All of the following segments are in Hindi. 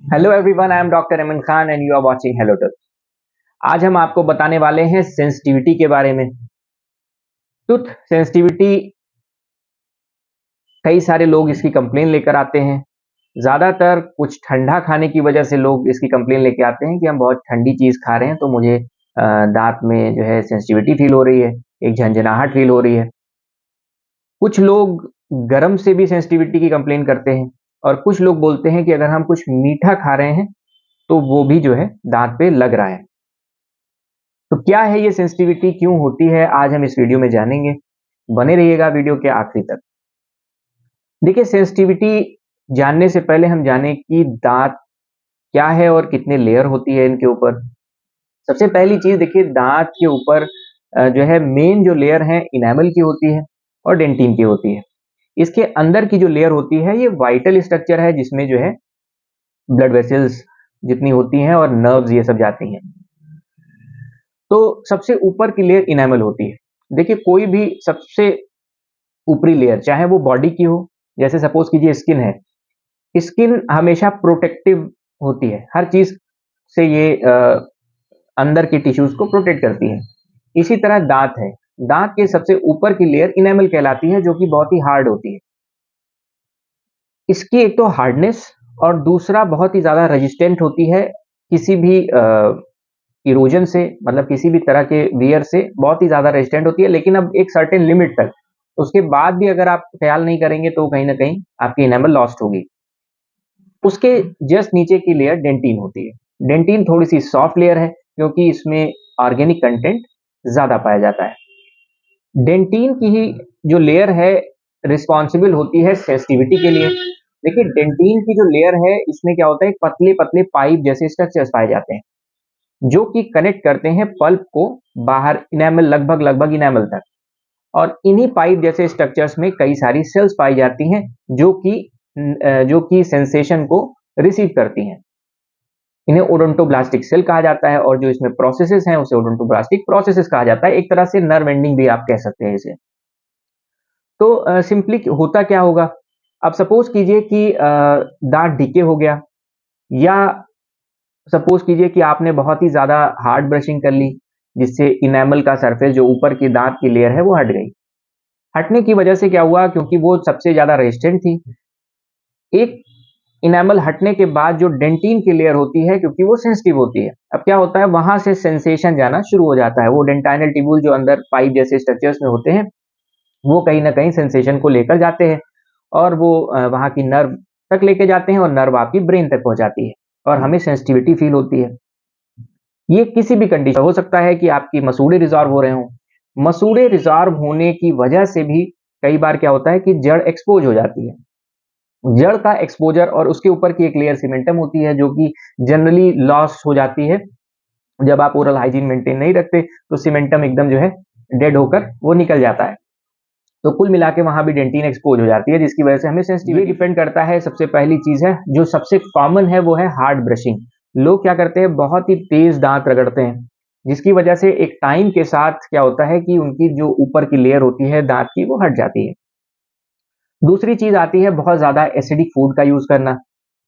Hello everyone, I am doctor Aman Khan and you are watching hello tooth. आज हम आपको बताने वाले हैं सेंसिटिविटी के बारे में। टूथ सेंसिटिविटी, कई सारे लोग इसकी कंप्लेन लेकर आते हैं। ज़्यादातर कुछ ठंडा खाने की वजह से लोग इसकी कंप्लेन लेके आते हैं कि हम बहुत ठंडी चीज़ खा रहे हैं तो मुझे दाँत में जो है सेंसिटिविटी फील हो रही है, एक झनझनाहट फील हो रही है। कुछ लोग गरम से भी सेंसिटिविटी की कंप्लेन करते हैं और कुछ लोग बोलते हैं कि अगर हम कुछ मीठा खा रहे हैं तो वो भी जो है दाँत पे लग रहा है। तो क्या है ये सेंसिटिविटी, क्यों होती है, आज हम इस वीडियो में जानेंगे। बने रहिएगा वीडियो के आखिरी तक। देखिए, सेंसिटिविटी जानने से पहले हम जानें कि दांत क्या है और कितने लेयर होती है इनके ऊपर। सबसे पहली चीज देखिए, दांत के ऊपर जो है मेन जो लेयर है इनेमल की होती है और डेंटिन की होती है। इसके अंदर की जो लेयर होती है ये वाइटल स्ट्रक्चर है, जिसमें जो है ब्लड वेसल्स जितनी होती हैं और नर्व्स ये सब जाती हैं। तो सबसे ऊपर की लेयर इनेमल होती है। देखिए, कोई भी सबसे ऊपरी लेयर चाहे वो बॉडी की हो, जैसे सपोज कीजिए स्किन है, स्किन हमेशा प्रोटेक्टिव होती है, हर चीज से ये अंदर की टिश्यूज को प्रोटेक्ट करती है। इसी तरह दांत है, दांत के सबसे ऊपर की लेयर इनेमल कहलाती है, जो कि बहुत ही हार्ड होती है। इसकी एक तो हार्डनेस और दूसरा बहुत ही ज्यादा रेजिस्टेंट होती है किसी भी इरोजन से, मतलब किसी भी तरह के वियर से बहुत ही ज्यादा रेजिस्टेंट होती है, लेकिन अब एक सर्टेन लिमिट तक। उसके बाद भी अगर आप ख्याल नहीं करेंगे तो कहीं ना कहीं आपकी इनेमल लॉस्ट होगी। उसके जस्ट नीचे की लेयर डेंटिन होती है। डेंटिन थोड़ी सी सॉफ्ट लेयर है क्योंकि इसमें ऑर्गेनिक कंटेंट ज्यादा पाया जाता है। डेंटिन की ही जो लेयर है रिस्पॉन्सिबल होती है सेंसिटिविटी के लिए। देखिए, डेंटिन की जो लेयर है इसमें क्या होता है, पतले पतले पाइप जैसे स्ट्रक्चर्स पाए जाते हैं जो कि कनेक्ट करते हैं पल्प को बाहर इनेमल, लगभग लगभग इनेमल तक। और इन्हीं पाइप जैसे स्ट्रक्चर्स में कई सारी सेल्स पाई जाती हैं जो कि सेंसेशन को रिसीव करती हैं। इन्हें ओडोंटोब्लास्टिक सेल कहा जाता है और जो इसमें प्रोसेसेस हैं उसे ओडोंटोब्लास्टिक प्रोसेसेस कहा जाता है। एक तरह से नर्व एंडिंग भी आप कह सकते हैं इसे। तो सिंपली होता क्या होगा, अब सपोज कीजिए कि दांत डीके हो गया, या सपोज कीजिए कि आपने बहुत ही ज्यादा हार्ड ब्रशिंग कर ली जिससे इनेमल का सरफेस, जो ऊपर की दांत की लेयर है, वो हट गई। हटने की वजह से क्या हुआ, क्योंकि वो सबसे ज्यादा रेजिस्टेंट थी, एक इनेमल हटने के बाद जो डेंटिन की लेयर होती है, क्योंकि वो सेंसिटिव होती है, अब क्या होता है वहां से सेंसेशन जाना शुरू हो जाता है। वो डेंटाइनल ट्यूब्यूल जो अंदर पाइप जैसे स्ट्रक्चर्स में होते हैं, वो कहीं ना कहीं सेंसेशन को लेकर जाते हैं और वो वहां की नर्व तक लेके जाते हैं और नर्व आपकी ब्रेन तक पहुंचाती है और हमें सेंसिटिविटी फील होती है। ये किसी भी कंडीशन हो सकता है कि आपकी मसूड़े रिजॉर्व हो रहे हों। मसूड़े रिजॉर्व होने की वजह से भी कई बार क्या होता है कि जड़ एक्सपोज हो जाती है। जड़ का एक्सपोजर और उसके ऊपर की एक लेयर सीमेंटम होती है जो कि जनरली लॉस हो जाती है। जब आप ओरल हाइजीन मेंटेन नहीं रखते तो सीमेंटम एकदम जो है डेड होकर वो निकल जाता है। तो कुल मिला के वहां भी डेंटिन एक्सपोज हो जाती है, जिसकी वजह से हमें सेंसिटिविटी डिपेंड करता है। सबसे पहली चीज है, जो सबसे कॉमन है, वो है हार्ड ब्रशिंग। लोग क्या करते हैं, बहुत ही तेज दांत रगड़ते हैं, जिसकी वजह से एक टाइम के साथ क्या होता है कि उनकी जो ऊपर की लेयर होती है दांत की, वो हट जाती है। दूसरी चीज आती है बहुत ज्यादा एसिडिक फूड का यूज करना,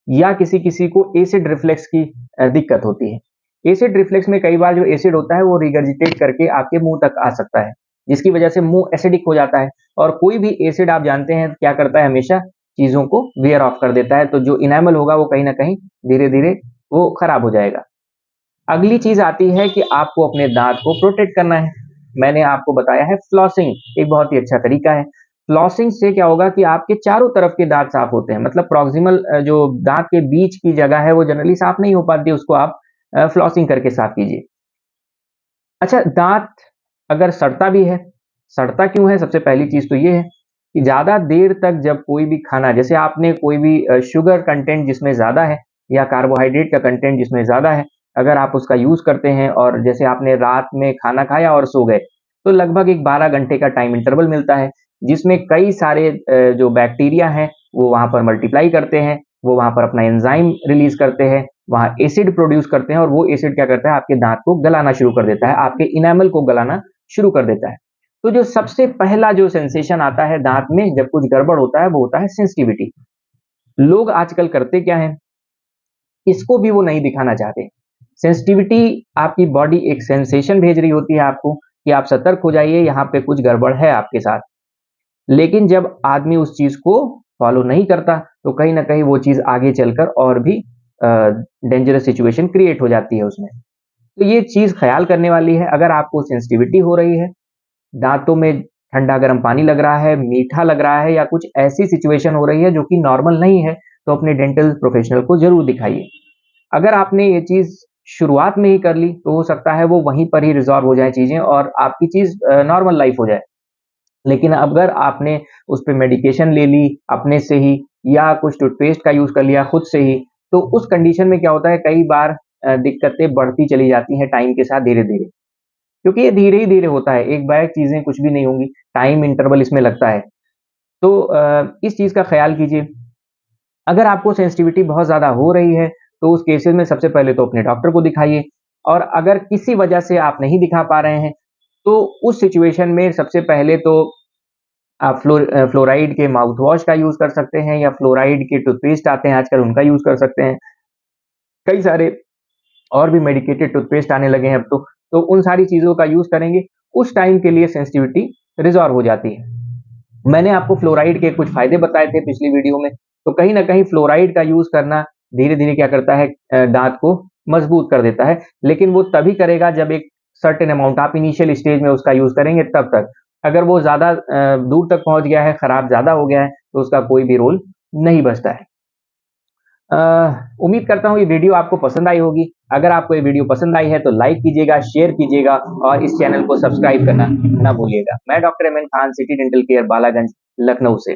या किसी किसी को एसिड रिफ्लेक्स की दिक्कत होती है। एसिड रिफ्लेक्स में कई बार जो एसिड होता है वो रिगर्जिटेट करके आपके मुंह तक आ सकता है, जिसकी वजह से मुंह एसिडिक हो जाता है। और कोई भी एसिड आप जानते हैं क्या करता है, हमेशा चीजों को वेयर ऑफ कर देता है, तो जो इनेमल होगा वो कहीं ना कहीं धीरे धीरे वो खराब हो जाएगा। अगली चीज आती है कि आपको अपने दांत को प्रोटेक्ट करना है। मैंने आपको बताया है फ्लॉसिंग एक बहुत ही अच्छा तरीका है। फ्लॉसिंग से क्या होगा कि आपके चारों तरफ के दांत साफ होते हैं, मतलब प्रॉक्सिमल जो दांत के बीच की जगह है वो जनरली साफ नहीं हो पाती, उसको आप फ्लॉसिंग करके साफ कीजिए। अच्छा, दांत अगर सड़ता भी है, सड़ता क्यों है, सबसे पहली चीज तो ये है कि ज्यादा देर तक जब कोई भी खाना, जैसे आपने कोई भी शुगर कंटेंट जिसमें ज्यादा है या कार्बोहाइड्रेट का कंटेंट जिसमें ज्यादा है, अगर आप उसका यूज करते हैं और जैसे आपने रात में खाना खाया और सो गए, तो लगभग एक 12 घंटे का टाइम इंटरवल मिलता है, जिसमें कई सारे जो बैक्टीरिया हैं वो वहां पर मल्टीप्लाई करते हैं, वो वहां पर अपना एंजाइम रिलीज करते हैं, वहां एसिड प्रोड्यूस करते हैं, और वो एसिड क्या करता है, आपके दांत को गलाना शुरू कर देता है, आपके इनेमल को गलाना शुरू कर देता है। तो जो सबसे पहला जो सेंसेशन आता है दांत में जब कुछ गड़बड़ होता है, वो होता है सेंसिटिविटी। लोग आजकल करते क्या है, इसको भी वो नहीं दिखाना चाहते। सेंसिटिविटी आपकी बॉडी एक सेंसेशन भेज रही होती है आपको कि आप सतर्क हो जाइए, यहाँ पे कुछ गड़बड़ है आपके साथ। लेकिन जब आदमी उस चीज़ को फॉलो नहीं करता, तो कहीं न कहीं वो चीज़ आगे चलकर और भी डेंजरस सिचुएशन क्रिएट हो जाती है उसमें। तो ये चीज़ ख़्याल करने वाली है, अगर आपको सेंसिटिविटी हो रही है, दाँतों में ठंडा गर्म पानी लग रहा है, मीठा लग रहा है या कुछ ऐसी सिचुएशन हो रही है जो कि नॉर्मल नहीं है, तो अपने डेंटल प्रोफेशनल को ज़रूर दिखाइए। अगर आपने ये चीज़ शुरुआत में ही कर ली, तो हो सकता है वो वहीं पर ही रिज़ॉल्व हो जाएँ चीज़ें और आपकी चीज़ नॉर्मल लाइफ़ हो जाए। लेकिन अगर आपने उस पे मेडिकेशन ले ली अपने से ही या कुछ टूथपेस्ट का यूज़ कर लिया खुद से ही, तो उस कंडीशन में क्या होता है कई बार दिक्कतें बढ़ती चली जाती हैं टाइम के साथ धीरे-धीरे। क्योंकि ये धीरे ही धीरे होता है, एक बार चीज़ें कुछ भी नहीं होंगी, टाइम इंटरवल इसमें लगता है। तो इस चीज़ का ख़्याल कीजिए। अगर आपको सेंसिटिविटी बहुत ज़्यादा हो रही है, तो उस केसेज़ में सबसे पहले तो अपने डॉक्टर को दिखाइए और अगर किसी वजह से आप नहीं दिखा पा रहे हैं, तो उस सिचुएशन में सबसे पहले तो आप फ्लोराइड के माउथ वॉश का यूज़ कर सकते हैं या फ्लोराइड के टूथपेस्ट आते हैं आजकल उनका यूज़ कर सकते हैं। कई सारे और भी मेडिकेटेड टूथपेस्ट आने लगे हैं अब तो उन सारी चीज़ों का यूज़ करेंगे, उस टाइम के लिए सेंसिटिविटी रिज़ॉल्व हो जाती है। मैंने आपको फ्लोराइड के कुछ फ़ायदे बताए थे पिछली वीडियो में, तो कहीं न कहीं फ्लोराइड का यूज़ करना धीरे-धीरे क्या करता है दाँत को मज़बूत कर देता है, लेकिन वो तभी करेगा जब एक सर्टेन अमाउंट आप इनिशियल स्टेज में उसका यूज़ करेंगे तब तक। अगर वो ज़्यादा दूर तक पहुँच गया है, खराब ज़्यादा हो गया है, तो उसका कोई भी रोल नहीं बचता है। अ, उम्मीद करता हूँ ये वीडियो आपको पसंद आई होगी। अगर आपको ये वीडियो पसंद आई है तो लाइक कीजिएगा, शेयर कीजिएगा और इस चैनल को सब्सक्राइब करना ना भूलिएगा। मैं doctor Aman Khan, city dental care, Balaganj, Lucknow से।